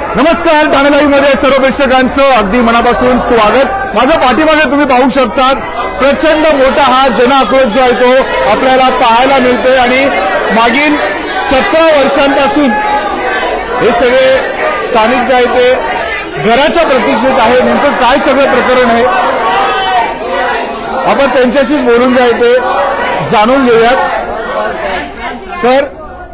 नमस्कार, ठाणे लाईव्ह मध्ये सर्व प्रेक्षकांचं अगदी मनापासून स्वागत। माझ्या पाठीमागे तुम्ही पाहू शकता प्रचंड मोठा हा जनआक्रोश जो आहे तो आपल्याला पाहायला मिळतोय आणि मागील 17 वर्षांपासून हे सगळे स्थानिक जे आहे ते घराच्या प्रतीक्षेत आहे। नेमकं काय सगळं प्रकरण आहे आपण त्यांच्याशीच बोलून जे आहे ते जाणून घेऊयात। सर,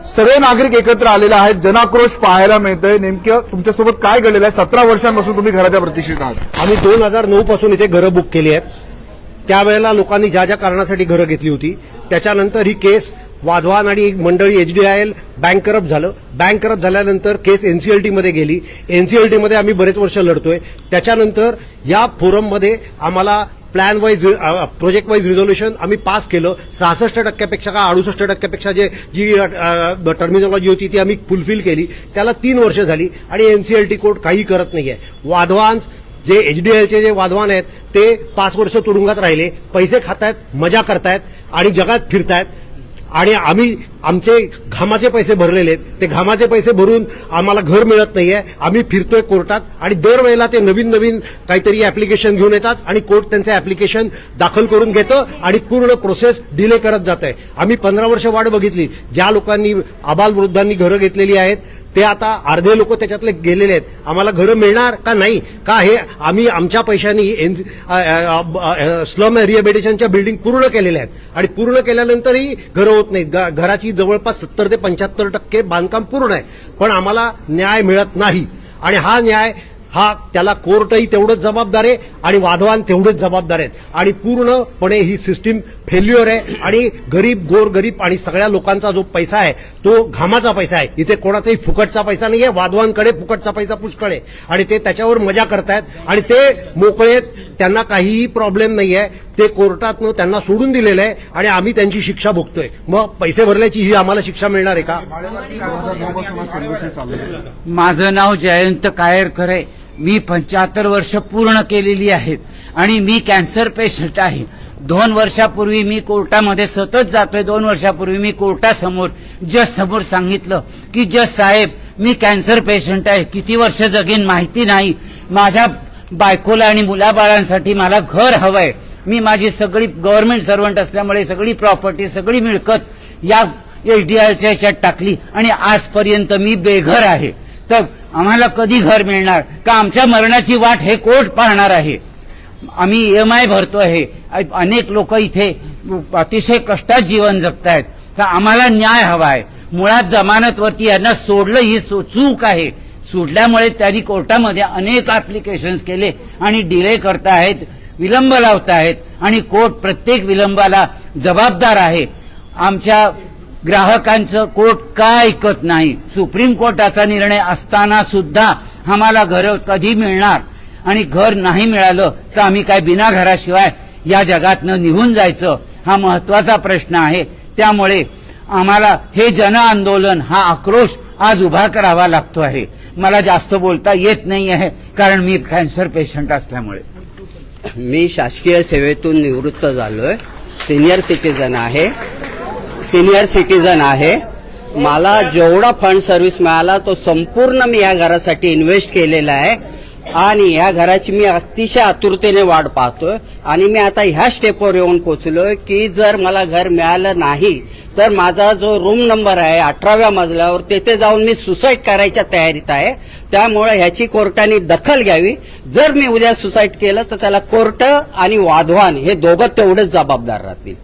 सगळे नागरिक एकत्र आलेले आहेत, जनाक्रोश पाहायला मिळतोय, नेमकं तुमच्यासोबत काय घडलेलं आहे? 17 वर्षांपासून तुम्ही घराच्या प्रतीक्षेत आहात। आम्ही 2009 पासून इथे घरं बुक केली आहेत। त्यावेळेला लोकांनी ज्या ज्या कारणासाठी घरं घेतली होती त्याच्यानंतर ही केस वाधवान आणि मंडळी HDIL बँक करप्ट झालं। बँक करप्ट झाल्यानंतर केस NCLT मध्ये गेली। NCLT मध्ये आम्ही बरेच वर्ष लढतोय। त्याच्यानंतर या फोरममध्ये आम्हाला plan wise project wise resolution आम्ही पास केलं। 66% का 68% जी टर्मिनॉलॉजी होती ती आम्ही फुलफिल केली। त्याला 3 वर्ष झाली आणि NCLT कोर्ट काही करत नाहीये। वाधवान जे HDILचे जे वाधवान आहेत ते 5 वर्ष तुरुंगात राहिले, पैसे खातायत, मजा करतायत आणि जगात फिरतायत आणि आम्ही आमचे घामाचे पैसे भरलेले आहेत, ते घामाचे पैसे भरून आम्हाला घर मिळत नाहीये। आम्ही फिरतोय कोर्टात आणि दरवेळेला ते नवीन नवीन काहीतरी ऍप्लिकेशन घेऊन येतात आणि कोर्ट त्यांचं ऍप्लिकेशन दाखल करून घेतं आणि पूर्ण प्रोसेस डिले करत जात आहे। आम्ही 15 वर्ष वाट बघितली। ज्या लोकांनी आबालवृद्धांनी घरं घेतलेली आहेत ते आता अर्धे लोक त्याच्यातले गेलेले आहेत। आम्हाला घरं मिळणार का नाही का हे आम्ही आमच्या पैशांनी स्लम रिहॅबिलिटेशनच्या बिल्डिंग पूर्ण केलेल्या आहेत आणि पूर्ण केल्यानंतरही घरं होत नाहीत। घराची जवळपास 70 ते 75% बांधकाम पूर्ण आहे, पण आम्हाला न्याय मिळत नाही आणि हा न्याय त्याला कोर्टही तेवढंच जबाबदार आहे आणि वाधवान तेवढेच जबाबदार आहेत आणि पूर्णपणे ही सिस्टीम फेल्युअर आहे आणि गरीब गोरगरीब आणि सगळ्या लोकांचा जो पैसा आहे तो घामाचा पैसा आहे। इथे कोणाचाही फुकटचा पैसा नाहीये। वाधवांकडे फुकटचा पैसा पुष्कळ आहे आणि ते त्याच्यावर मजा करतायत आणि ते मोकळेत, त्यांना काहीही प्रॉब्लेम नाहीये। ते कोर्टातनं त्यांना सोडून दिलेलं आहे आणि आम्ही त्यांची शिक्षा भोगतोय। मग पैसे भरल्याची ही आम्हाला शिक्षा मिळणार आहे का? माझं नाव जयंत कायरकर आहे। मी 75 वर्ष पूर्ण केलेली आहेत आणि मी कॅन्सर पेशंट आहे। 2 वर्षापूर्वी मी कोर्टामध्ये सतत जातोय। 2 वर्षापूर्वी मी कोर्टासमोर जज समोर सांगितलं की जज साहेब, मी कॅन्सर पेशंट आहे, किती वर्ष जगीन माहिती नाही, माझ्या बायकोला आणि मुलाबाळांसाठी मला घर हवंय। मी माझी सगळी गव्हर्नमेंट सर्वंट असल्यामुळे सगळी प्रॉपर्टी सगळी मिळकत या HDILच्या याच्यात टाकली आणि आजपर्यंत मी बेघर आहे। तर आम्हाला कधी घर मिळणार का? आमच्या मरणाची वाट हे कोर्ट पाहणार आहे। आम्ही EMI भरतो आहे। अनेक लोक इथे अतिशय कष्टात जीवन जगतायत, तर आम्हाला न्याय हवा आहे। मुळात जमानतवरती यांना सोडलं ही चूक आहे। सोडल्यामुळे त्यांनी कोर्टामध्ये अनेक ऍप्लिकेशन्स केले आणि डिले करतायत, विलंब लावतायत आणि कोर्ट प्रत्येक विलंबाला जबाबदार आहे। आमच्या ग्राहकांचं कोर्ट का ऐकत नाही? सुप्रीम कोर्टाचा निर्णय असताना सुद्धा आम्हाला घर कधी मिळणार आणि घर नाही मिळालं तर आम्ही काय बिना घराशिवाय या जगातनं निघून जायचं? हा महत्वाचा प्रश्न आहे। त्यामुळे आम्हाला हे जन आंदोलन, हा आक्रोश आज उभा करावा लागतो आहे। मला जास्त बोलता येत नाही आहे कारण मी कॅन्सर पेशंट असल्यामुळे। मी शासकीय सेवेतून निवृत्त झालोय, सिनियर सिटीजन आहे। मला जेवढा फंड सर्व्हिस मिळाला तो संपूर्ण मी या घरासाठी इन्व्हेस्ट केलेला आहे आणि या घराची मी अतिशय आतुरतेने वाट पाहतोय आणि मी आता ह्या स्टेपवर येऊन पोहोचलोय की जर मला घर मिळालं नाही तर माझा जो रूम नंबर आहे 18व्या मजल्यावर तिथे जाऊन मी सुसाईड करायच्या तयारीत आहे। त्यामुळे ह्याची कोर्टाने दखल घ्यावी। जर मी उद्या सुसाईड केलं तर त्याला कोर्ट आणि वाधवान हे दोघं तेवढेच जबाबदार राहतील।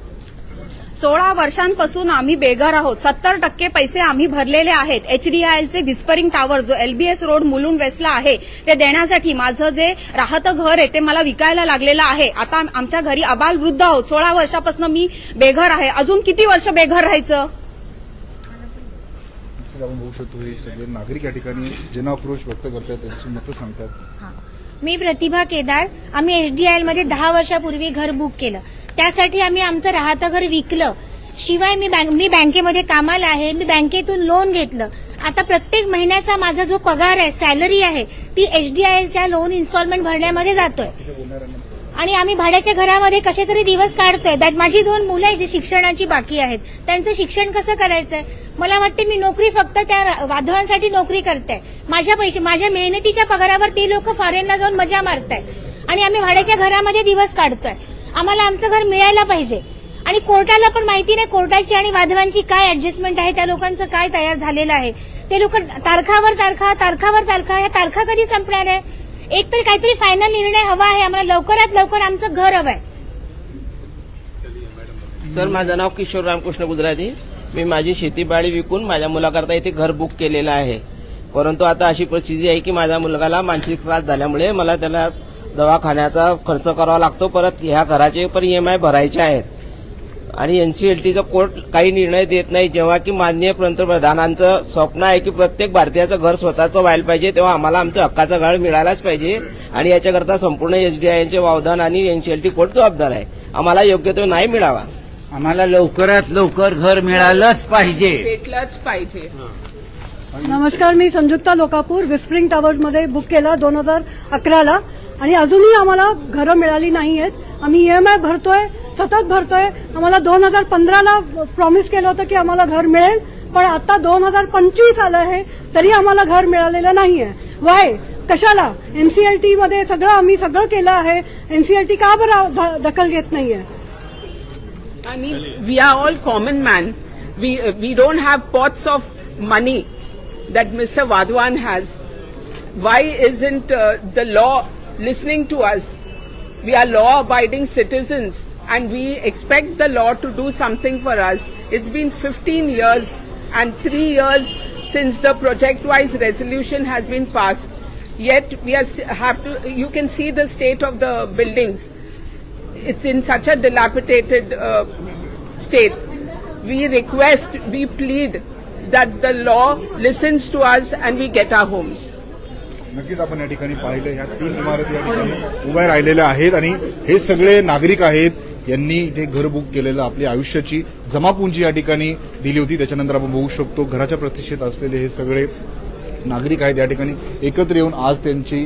16 वर्षांपासून आम्ही बेघर आहोत। 70% पैसे आम्ही भरलेले आहेत। HDILचे व्हिस्परिंग टावर जो LBS रोड मुलुंड वेस्टला आहे ते देण्यासाठी माझं जे राहतं घर आहे ते मला विकायला लागलेलं आहे। आता आमच्या घरी अबाल वृद्ध आहोत। 16 वर्षापासून मी बेघर आहे। अजून किती वर्ष बेघर राहायचं? बघू शकतो हे सगळे नागरिक या ठिकाणी जनाक्रोश व्यक्त करतात, त्यांची मतं सांगतात। मी प्रतिभा केदार। आम्ही HDIL मध्ये 10 वर्षापूर्वी घर बुक केलं। त्यासाठी आम्ही आमचं राहतं घर विकलं। शिवाय मी बँकेमध्ये कामाला आहे। मी बँकेतून लोन घेतलं। आता प्रत्येक महिन्याचा माझा जो पगार आहे, सॅलरी आहे, ती HDILच्या लोन इन्स्टॉलमेंट भरण्यामध्ये जातोय आणि आम्ही भाड्याच्या घरामध्ये कसे तरी दिवस काढतोय। माझी 2 मुलं आहेत जी शिक्षणाची बाकी आहेत, त्यांचं शिक्षण कसं करायचंय? मला वाटते मी नोकरी फक्त त्या वाधवांसाठी नोकरी करते. माझ्या मेहनतीच्या पगारावर ते लोक फॉरेनला जाऊन मजा मारतायत आणि आम्ही भाड्याच्या घरामध्ये दिवस काढतोय. आम्हाला आमचं घर मिळायला पाहिजे. आणि कोर्टाला पण माहिती नाही कोर्टाची आणि वाधवांची काय ऍडजस्टमेंट आहे, त्या लोकांचं काय तयार झालेलं आहे. ते लोक तारखावर तारखा या तारखा कधी संपणार आहे. एक तरी काहीतरी फायनल निर्णय हवा आहे. आम्हाला लवकरात लवकर आमचं घर हवं आहे. सर, माझं नाव किशोर रामकृष्ण गुजराती. मी माझी शेतीबाडी विकून माझ्या मुलाकरता इथे घर बुक केलेलं आहे. परंतु आता अशी परिस्थिती आहे की माझ्या मुलगाला मानसिक त्रास झाल्यामुळे मला त्याला दवाखान्याचा खर्च करावा लागतो. परत ह्या घराचे पण EMI भरायचे आहेत. आणि NCLTचा कोर्ट काही निर्णय देत नाही. जेव्हा की माननीय पंतप्रधानांचं स्वप्न आहे की प्रत्येक भारतीयाचं घर स्वतःचं व्हायला पाहिजे, तेव्हा आम्हाला आमचं हक्काचं घर मिळायलाच पाहिजे. आणि याच्याकरता संपूर्ण SDILचे वावदान आणि NCLT कोर्ट जबाबदार आहे. आम्हाला योग्य तो न्याय मिळावा. आम्हाला लवकरात लवकर घर मिळालंच पाहिजे. भेटलंच पाहिजे. नमस्कार, मी संयुक्ता लोकापूर विस्प्रिंग टॉवर्समध्ये बुक केला 2011ला आणि अजूनही आम्हाला घरं मिळाली नाही आहेत. आम्ही EMI भरतोय, सतत भरतोय. आम्हाला 2015ला प्रॉमिस केलं होतं की आम्हाला घर मिळेल, पण आता 2025 आलं आहे तरी आम्हाला घर मिळालेलं नाहीये. वाय? कशाला? NCLT मध्ये आम्ही सगळं केलं आहे. NCLT का बरं दखल घेत नाहीये? आणि we are all common man. We don't have pots of money that Mr. Wadhwan has. Why isn't the law listening to us? We are law-abiding citizens and we expect the law to do something for us. It's been 15 years and 3 years since the project-wise resolution has been passed. Yet we you can see the state of the buildings. It's in such a dilapidated state. We plead that the law listens to us and we get our homes. नक्कीच आपण या ठिकाणी पाहिलं, ह्या 3 इमारती या ठिकाणी उभ्या राहिलेल्या आहेत आणि हे सगळे नागरिक आहेत. यांनी इथे घर बुक केलेलं आपली आयुष्याची जमापुंजी या ठिकाणी दिली होती. त्याच्यानंतर आपण बघू शकतो घराच्या प्रतीक्षेत असलेले हे सगळे नागरिक आहेत या ठिकाणी एकत्र येऊन आज त्यांची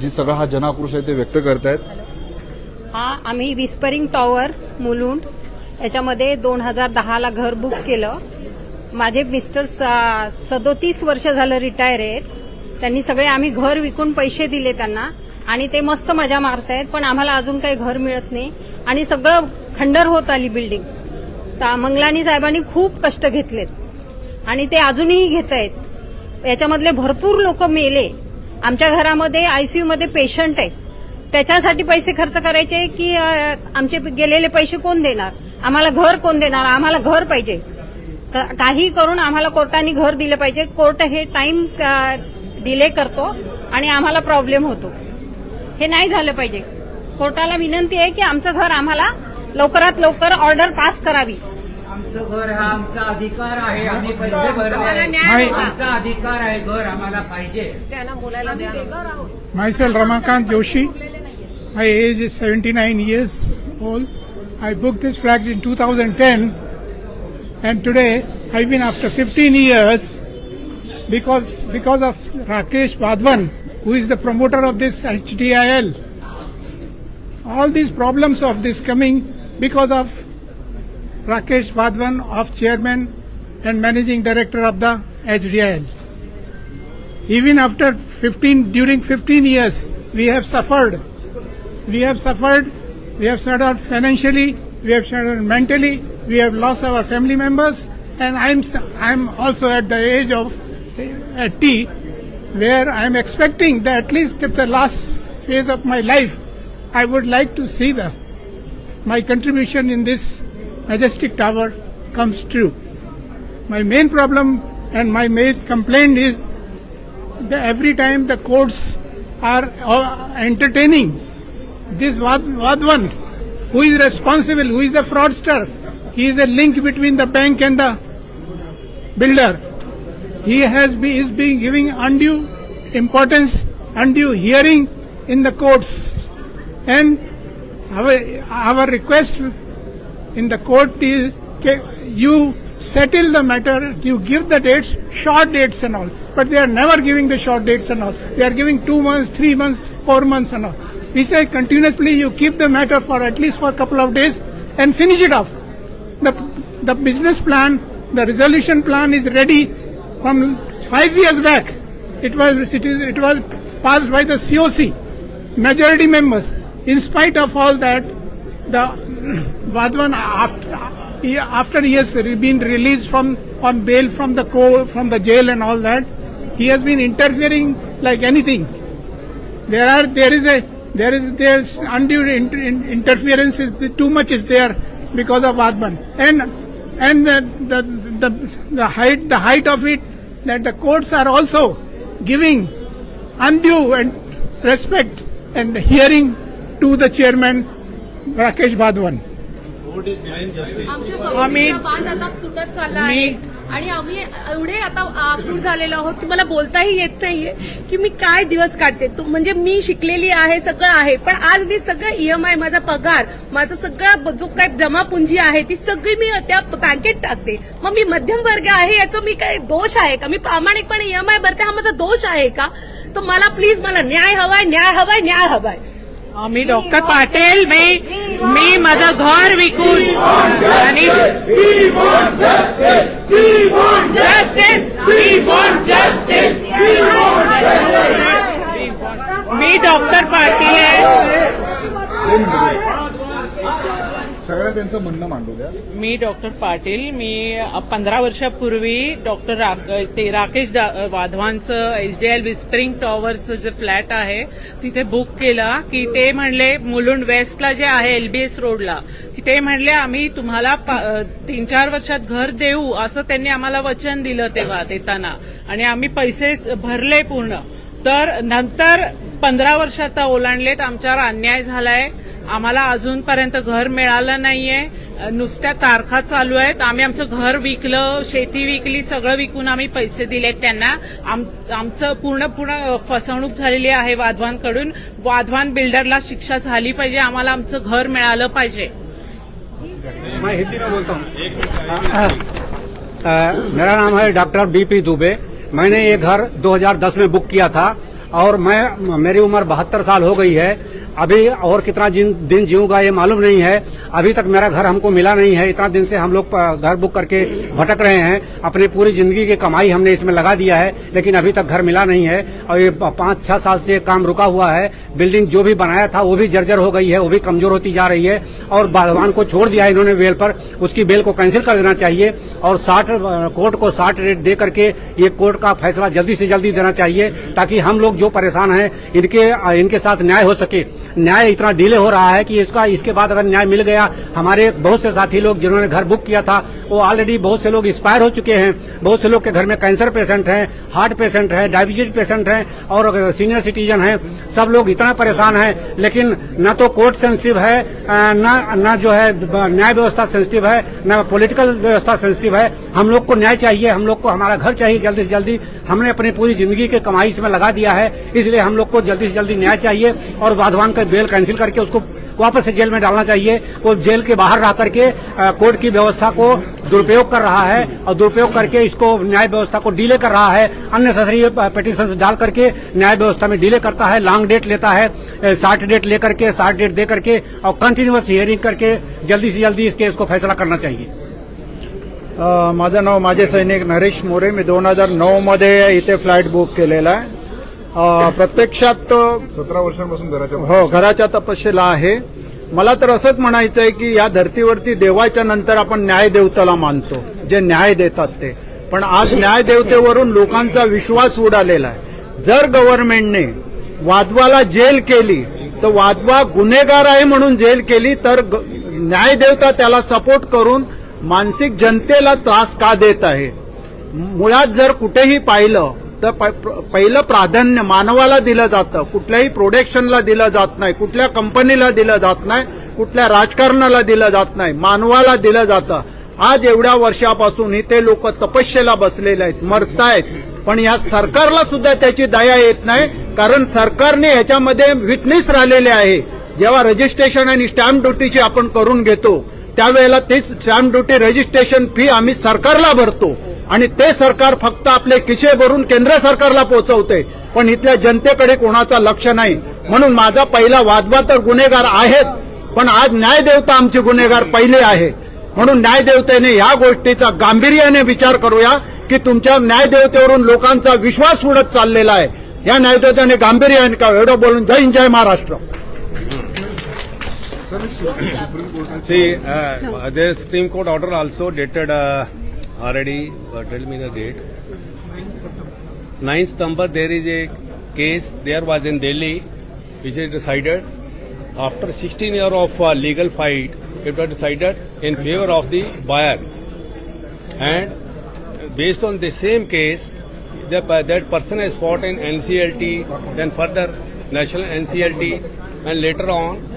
जी सगळा हा जनाक्रोश आहे ते व्यक्त करतायत. आम्ही विस्परिंग टॉवर मुलुंड याच्यामध्ये 2010ला घर बुक केलं. माझे मिस्टर 37 वर्ष झालं रिटायर आहेत. त्यांनी सगळे आम्ही घर विकून पैसे दिले त्यांना आणि ते मस्त मजा मारतायत, पण आम्हाला अजून काही घर मिळत नाही आणि सगळं खंडर होत आली बिल्डिंग. मंगलानी साहेबांनी खूप कष्ट घेतलेत आणि ते अजूनही घेत आहेत. याच्यामधले भरपूर लोक मेले. आमच्या घरामध्ये ICU मध्ये पेशंट आहेत. त्याच्यासाठी पैसे खर्च करायचे की आमचे गेलेले पैसे कोण देणार? आम्हाला घर कोण देणार? आम्हाला घर पाहिजे. काही करून आम्हाला कोर्टाने घर दिलं पाहिजे. कोर्ट हे टाइम डिले करतो आणि आम्हाला प्रॉब्लेम होतो. हे नाही झालं पाहिजे. कोर्टाला विनंती आहे की आमचं घर आम्हाला लवकरात लवकर ऑर्डर पास करावी. आमचं घर हा आमचा अधिकार आहे. आम्ही पैसे भरले, आमचा अधिकार आहे. घर आम्हाला पाहिजे. त्यांना बोलायला द्या. Myself Ramakant Joshi. My age is 79 years old. I booked this flat in 2010 and today I've been after 15 years because of Rakesh Wadhwan, who is the promoter of this HDIL. All these problems of this coming because of Rakesh Wadhwan, of chairman and managing director of the HDIL. Even after during 15 years, we have suffered. We have suffered financially, we have suffered mentally, we have lost our family members, and I'm also at the age of 80, where I'm expecting that at least at the last phase of my life, I would like to see my contribution in this majestic tower comes true. My main problem and my main complaint is that every time the courts are entertaining this Wadhwan, who is responsible, who is the fraudster. He is a link between the bank and the builder. He is being giving undue importance, undue hearing in the courts. And our request in the court is you settle the matter, you give the dates, short dates and all. But they are never giving the short dates and all. They are giving 2 months, 3 months, 4 months and all. We say continuously you keep the matter for at least for a couple of days and finish it off. The business plan The resolution plan is ready from 5 years back. It was passed by the COC, majority members. In spite of all that, the Vadhavan, after he has been released on bail from the jail and all that, he has been interfering like anything. There's undue interference. Too much is there because of Vadhavan, and the height of it, that the courts are also giving undue and respect and hearing to the chairman Rakesh Vadhavan. आमच्या बांध आता तुटत चालला आहे आणि आम्ही एवढे आता आकुळ झालेलो आहोत की मला बोलताही येत नाहीये की मी काय दिवस काढते. म्हणजे मी शिकलेली आहे, सगळं आहे, पण आज मी सगळं EMI, माझा पगार, माझा सगळा जो काय जमापुंजी आहे ती सगळी मी त्या बँकेत टाकते. मग मी मध्यम वर्ग आहे, याचा मी काय दोष आहे का? मी प्रामाणिकपणे EMI भरते, हा माझा दोष आहे का? तर मला प्लीज, मला न्याय हवाय, न्याय हवाय, न्याय हवाय. मी डॉक्टर पाटील, मी माझं घर विकून आणि मी डॉक्टर पाटील आहे. सगळं त्यांचं म्हणणं मांडू द्या. मी डॉक्टर पाटील, मी 15 वर्षापूर्वी डॉक्टर राकेश वाधवांचं HDL विस्परिंग टॉवरचं जे फ्लॅट आहे तिथे बुक केला की ते म्हणले मुलुंड वेस्टला जे आहे LBS रोडला, की ते म्हणले आम्ही तुम्हाला 3-4 वर्षात घर देऊ, असं त्यांनी आम्हाला वचन दिलं तेव्हा देताना, आणि आम्ही पैसे भरले पूर्ण. तर नंतर 15 वर्षात ओलांडलेत, आमच्यावर अन्याय झालाय, आम्हाला अजूनपर्यंत घर मिळालं नाहीये, नुसत्या तारखा चालू आहेत. आम्ही आमचं घर विकलं, शेती विकली, सगळं विकून आम्ही पैसे दिलेत त्यांना. आमचं पूर्ण फसवणूक झालेली आहे वाधवांकडून. वाधवान बिल्डरला शिक्षा झाली पाहिजे, आम्हाला आमचं घर मिळालं पाहिजे. मैं हिंदी में बोलता हूँ. मेरा नाम है डॉक्टर BP दुबे. मैंने ये घर 2010 में बुक किया था और मेरी उम्र 72 साल हो गई है. अभी और कितना दिन जीऊंगा ये मालूम नहीं है. अभी तक मेरा घर हमको मिला नहीं है. इतना दिन से हम लोग घर बुक करके भटक रहे हैं. अपनी पूरी जिंदगी की कमाई हमने इसमें लगा दिया है, लेकिन अभी तक घर मिला नहीं है. और ये 5-6 साल से काम रुका हुआ है. बिल्डिंग जो भी बनाया था वो भी जर्जर हो गई है, वो भी कमजोर होती जा रही है. और वाधवान को छोड़ दिया है इन्होंने बेल पर. उसकी बेल को कैंसिल कर देना चाहिए और कोर्ट को 60 रेट दे करके ये कोर्ट का फैसला जल्दी से जल्दी देना चाहिए, ताकि हम लोग जो परेशान हैं इनके साथ न्याय हो सके. न्याय इतना डिले हो रहा है कि इसके बाद अगर न्याय मिल गया, हमारे बहुत से साथी लोग जिन्होंने घर बुक किया था वो ऑलरेडी बहुत से लोग एक्सपायर हो चुके हैं. बहुत से लोग के घर में कैंसर पेशेंट हैं, हार्ट पेशेंट हैं, डायबिटीज पेशेंट हैं और सीनियर सिटीजन हैं. सब लोग इतना परेशान हैं, लेकिन न तो कोर्ट सेंसिटिव है, न जो है न्याय व्यवस्था सेंसिटिव है, न पॉलिटिकल व्यवस्था सेंसिटिव है. हम लोग को न्याय चाहिए, हम लोग को हमारा घर चाहिए जल्दी से जल्दी. हमने अपनी पूरी जिंदगी की कमाई इसमें लगा दिया है, इसलिए हम लोग को जल्दी से जल्दी न्याय चाहिए. और वाधवान का बेल कैंसिल करके उसको वापस से जेल में डालना चाहिए. वो जेल के बाहर रह करके कोर्ट की व्यवस्था को दुरुपयोग कर रहा है और दुरुपयोग करके इसको न्याय व्यवस्था को डिले कर रहा है. अननेसेसरी पिटीशंस डाल करके न्याय व्यवस्था में डिले करता है, लॉन्ग डेट लेता है, 60 डेट लेकर के 60 डेट दे करके और कंटिन्यूअस हियरिंग करके जल्दी से जल्दी इस केस को फैसला करना चाहिए. माझं नाव माझे सैनिक नरेश मोरे. मी 2009 मध्ये इथे फ्लॅट बुक केलेला आहे. प्रत्यक्षात 17 वर्षांपासून घराच्या तपशीला आहे. मला तर असंच म्हणायचं आहे की या धर्तीवरती देवाच्या नंतर आपण न्याय देवताला मानतो, जे न्याय देतात ते. पण आज न्याय देवतेवरून लोकांचा विश्वास उडालेला आहे. जर गव्हर्नमेंटने वाधवाला जेल केली तर वाधवा गुन्हेगार आहे म्हणून जेल केली, तर न्याय देवता त्याला सपोर्ट करून मानसिक जनतेला त्रास का देत आहे? मुळात जर कुठेही पाहिलं तर पहिलं प्राधान्य मानवाला दिलं जातं. कुठल्याही प्रोडक्शनला दिलं जात नाही, कुठल्या कंपनीला दिलं जात नाही, कुठल्या राजकारणाला दिलं जात नाही, मानवाला दिलं जातं. आज एवढ्या वर्षापासून इथे लोक तपस्येला बसलेले आहेत, मरतायत, पण या सरकारला सुद्धा त्याची दया येत नाही. कारण सरकारने ह्याच्यामध्ये विटनेस राहिलेले आहे. जेव्हा रजिस्ट्रेशन आणि स्टॅम्प ड्युटीची आपण करून घेतो त्यावेळेला तेच स्टॅम्प ड्युटी रजिस्ट्रेशन फी आम्ही सरकारला भरतो आणि ते सरकार फक्त आपले खिसे भरून केंद्र सरकारला पोहोचवते, पण इथल्या जनतेकडे कोणाचा लक्ष नाही. म्हणून माझा पहिला वादवा तर गुन्हेगार आहेच, पण आज न्याय देवता आमचे गुन्हेगार पहिले आहे. म्हणून न्यायदेवतेने ह्या गोष्टीचा गांभीर्याने विचार करूया की तुमच्या न्यायदेवतेवरून लोकांचा विश्वास उडत चाललेला आहे. या न्यायदेवतेने गांभीर्याने का एवढं बोलून जय हिंद जय Maharashtra. See, there's Supreme Court order also dated already, tell me the date. 9th September, there is a case, there was in Delhi, which is decided. After 16 years of legal fight, it was decided in favor of the buyer. And based on the same case, that person has fought in NCLT, then further national NCLT, and later on,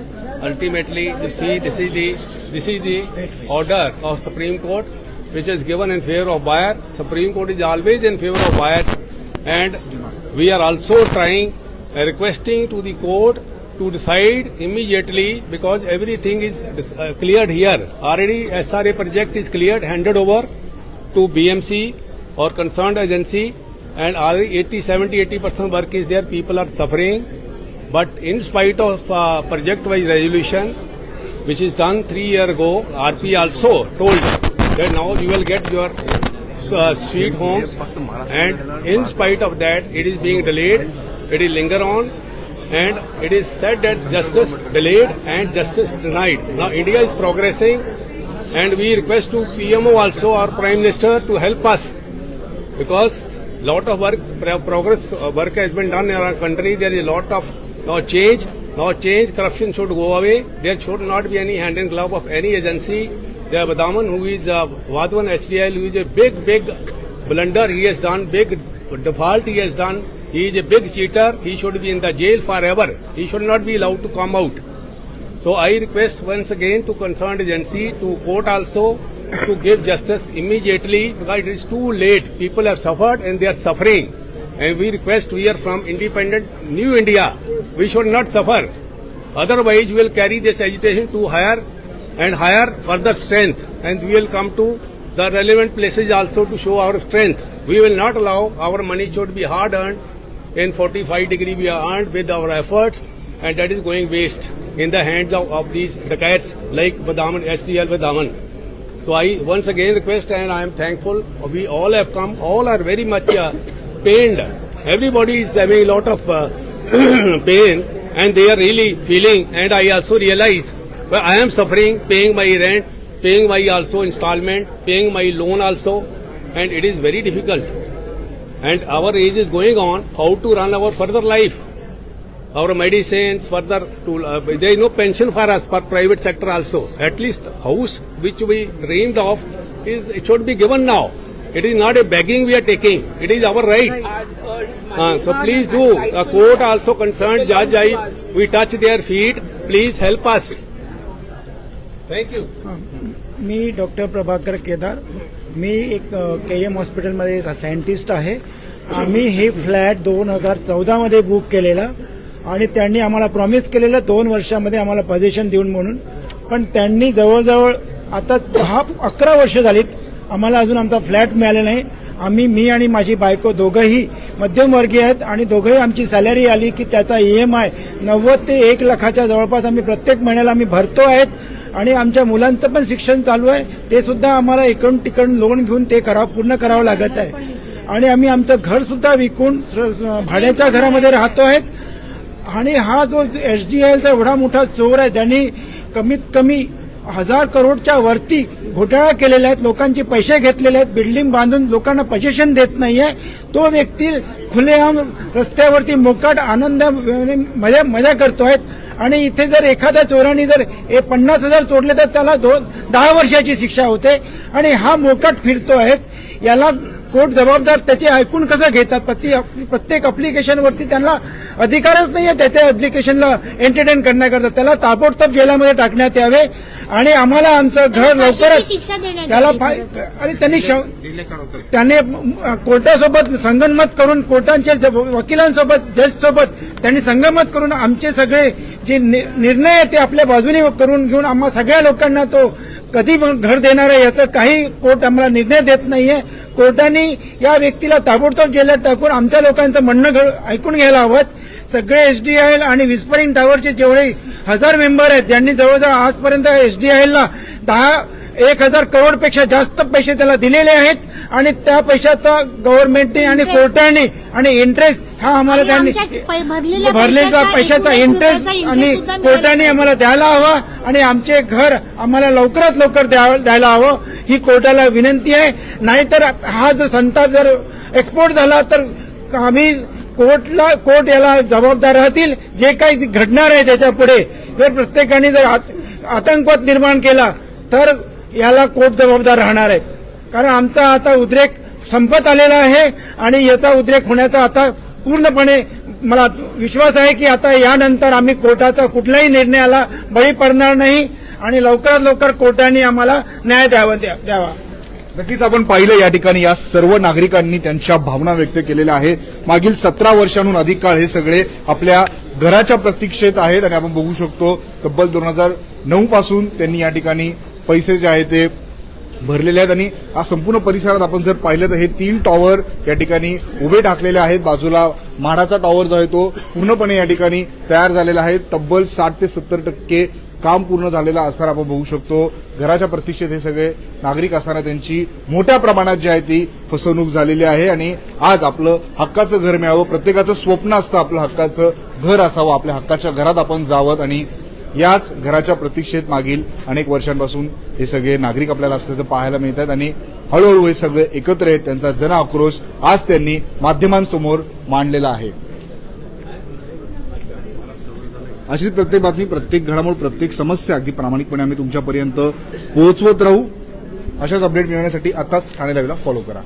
ultimately, you see, this is the order of Supreme Court, which is given in favor of buyer. Supreme Court is always in favor of buyers, and we are also trying, requesting to the court to decide immediately, because everything is cleared here. Already SRA project is cleared, handed over to BMC or concerned agency, and already 80% work is there. People are suffering. But in spite of project-wise resolution, which is done 3 years ago, RP also told that now you will get your street homes, and in spite of that, it is being delayed, it is linger on, and it is said that justice delayed and justice denied. Now India is progressing, and we request to PMO also, our Prime Minister, to help us, because lot of work, progress work has been done in our country. There is a lot of now change, corruption should go away. There should not be any hand in glove of any agency. The Vadhavan, who is Vadhavan HDL, who is a big blunder he has done, big default he has done. He is a big cheater. He should be in the jail forever. He should not be allowed to come out. So I request once again to concerned agency, to court also, to give justice immediately, because it is too late. People have suffered and they are suffering. And we request here from independent New India, we should not suffer. Otherwise, we will carry this agitation to higher and higher further strength. And we will come to the relevant places also to show our strength. We will not allow our money should be hard earned. In 45 degree we are earned with our efforts, and that is going waste in the hands of these dacoits like Vadhavan, SDL Vadhavan. So I once again request, and I am thankful. We all have come. All are very much pained. Everybody is having a lot of pain, and they are really feeling. And I also realize, well, I am suffering, paying my rent, paying my also installment, paying my loan also, and it is very difficult. And our age is going on. How to run our further life? Our medicines further to there is no pension for us for private sector also. At least house which we dreamed of it should be given now. It is not a begging we are taking. It is our right. So please do. The court also concerned judge. We touch their feet. Please help us. Thank you. मी doctor Prabhakar Kedar. मी एक KM हॉस्पिटलमध्ये scientist आहे. आम्ही हे flat 2014 मध्ये book केलेला, आणि त्यांनी आम्हाला प्रॉमिस केलेलं 2 वर्षामध्ये आम्हाला पोझिशन देऊन म्हणून, पण त्यांनी जवळजवळ आता 10-11 वर्ष झालीत आम्हाला अजून आमचा फ्लॅट मिळाला नाही. मी आणि माझी बायको दोघंही मध्यमवर्गीय आहेत, आणि दोघंही आमची सॅलरी आली की त्याचा EMI 90 ते 1 लाखाच्या जवळपास आम्ही प्रत्येक महिन्याला आम्ही भरतो आहेत. आणि आमच्या मुलांचं पण शिक्षण चालू आहे, ते सुद्धा आम्हाला इकडून तिकडून लोन घेऊन ते पूर्ण करावं लागत आहे. आणि आम्ही आमचं घर सुद्धा विकून भाड्याच्या घरामध्ये राहतो आहेत. आणि हा जो SDLचा एवढा मोठा चोर आहे, त्यांनी कमीत कमी 1000 करोडच्या वरती घोटाळा केलेला आहे, लोकांचे पैसे घेतलेले आहेत, बिल्डिंग बांधून लोकांना पोझिशन देत नाहीये. तो व्यक्ती खुलेआम रस्त्यावरती मोकाट आनंद मजा करतोय. आणि इथे जर एखाद्या चोरांनी जर 50,000 तोडले तर त्याला 10 वर्षाची शिक्षा होते. आणि हा मोकाट फिरतोय, याला कोर्ट जबाबदार. त्याचे ऐकून कसं घेतात? प्रत्येक अप्लिकेशनवरती त्यांना अधिकारच नाहीये त्याच्या अप्लिकेशनला एंटरटेन करण्याकरता. त्याला ताबडतोब जेलामध्ये टाकण्यात यावे. आणि आम्हाला आमचं घर लवकरच त्याला आणि त्यांनी कोर्टासोबत संगनमत करून, कोर्टांच्या वकिलांसोबत, जजसोबत त्यांनी संगनमत करून आमचे सगळे जे निर्णय आहेत ते आपल्या बाजूने करून घेऊन आम्हा सगळ्या लोकांना तो कधी घर देणार आहे याचं काही कोर्ट आम्हाला निर्णय देत नाहीये. कोर्टाने या व्यक्तीला ताबडतोब जेलात टाकून आमच्या लोकांचं म्हणणं ऐकून घ्यायला हवं. सगळे SDL आणि विस्परिंग टावरचे जेवढे 1000 मेंबर आहेत, ज्यांनी जवळजवळ आजपर्यंत SDLला 1,000 करोडपेक्षा जास्त पैसे त्याला दिलेले आहेत आणि त्या पैशाचा गव्हर्नमेंटने आणि कोर्टाने आणि इंटरेस्ट हा आम्हाला त्यांनी भरलेला पैशाचा इंटरेस्ट आणि कोर्टाने आम्हाला द्यायला हवा आणि आमचे घर आम्हाला लवकरात लवकर द्यायला हवं ही कोर्टाला विनंती आहे. नाहीतर हा जर संताप जर एक्सपोर्ट झाला तर आम्ही कोर्ट याला जबाबदार राहतील. जे काही घडणार आहे त्याच्या पुढे जर प्रत्येकाने जर आतंकवाद निर्माण केला तर याला कोर्ट जबाबदार राहणार आहेत. कारण आमचा आता उद्रेक संपत आलेला आहे आणि याचा उद्रेक होण्याचा आता पूर्णपणे मला विश्वास आहे की आता यानंतर आम्ही कोर्टाचा कुठल्याही निर्णयाला बळी पडणार नाही आणि लवकरात लवकर कोर्टाने आम्हाला न्याय द्यावा. नक्कीच आपण पाहिलं या ठिकाणी या सर्व नागरिकांनी त्यांच्या भावना व्यक्त केलेल्या आहे. मागील 17 वर्षांहून अधिक काळ हे सगळे आपल्या घराच्या प्रतीक्षेत आहेत आणि आपण बघू शकतो तब्बल 2009 पासून त्यांनी या ठिकाणी पैसे जे आहेत ते भरलेले आहेत आणि हा संपूर्ण परिसरात आपण जर पाहिलं तर हे 3 टॉवर या ठिकाणी उभे टाकलेले आहेत. बाजूला म्हाडाचा टॉवर जो आहे तो पूर्णपणे या ठिकाणी तयार झालेला आहे. तब्बल 60 ते 70% काम पूर्ण झालेलं असताना आपण बघू शकतो घराच्या प्रतीक्षेत हे सगळे नागरिक असताना त्यांची मोठ्या प्रमाणात जी आहे ती फसवणूक झालेली आहे आणि आज आपलं हक्काचं घर मिळावं. प्रत्येकाचं स्वप्न असतं आपलं हक्काचं घर असावं, आपल्या हक्काच्या घरात आपण जावं आणि याच घराच्या प्रतीक्षेत मागील अनेक वर्षांपासून हे सगळे नागरिक आपल्याला असल्याचं पाहायला मिळत आहेत आणि हळूहळू हे सगळे एकत्र आहेत. त्यांचा जन आक्रोश आज त्यांनी माध्यमांसमोर मांडलेला आहे. अशीच प्रत्येक बातमी, प्रत्येक घडामोड, प्रत्येक समस्या अगदी प्रामाणिकपणे आम्ही तुमच्यापर्यंत पोहोचवत राहू. अशाच अपडेट मिळवण्यासाठी आताच ठाणे लाईव्हला फॉलो करा.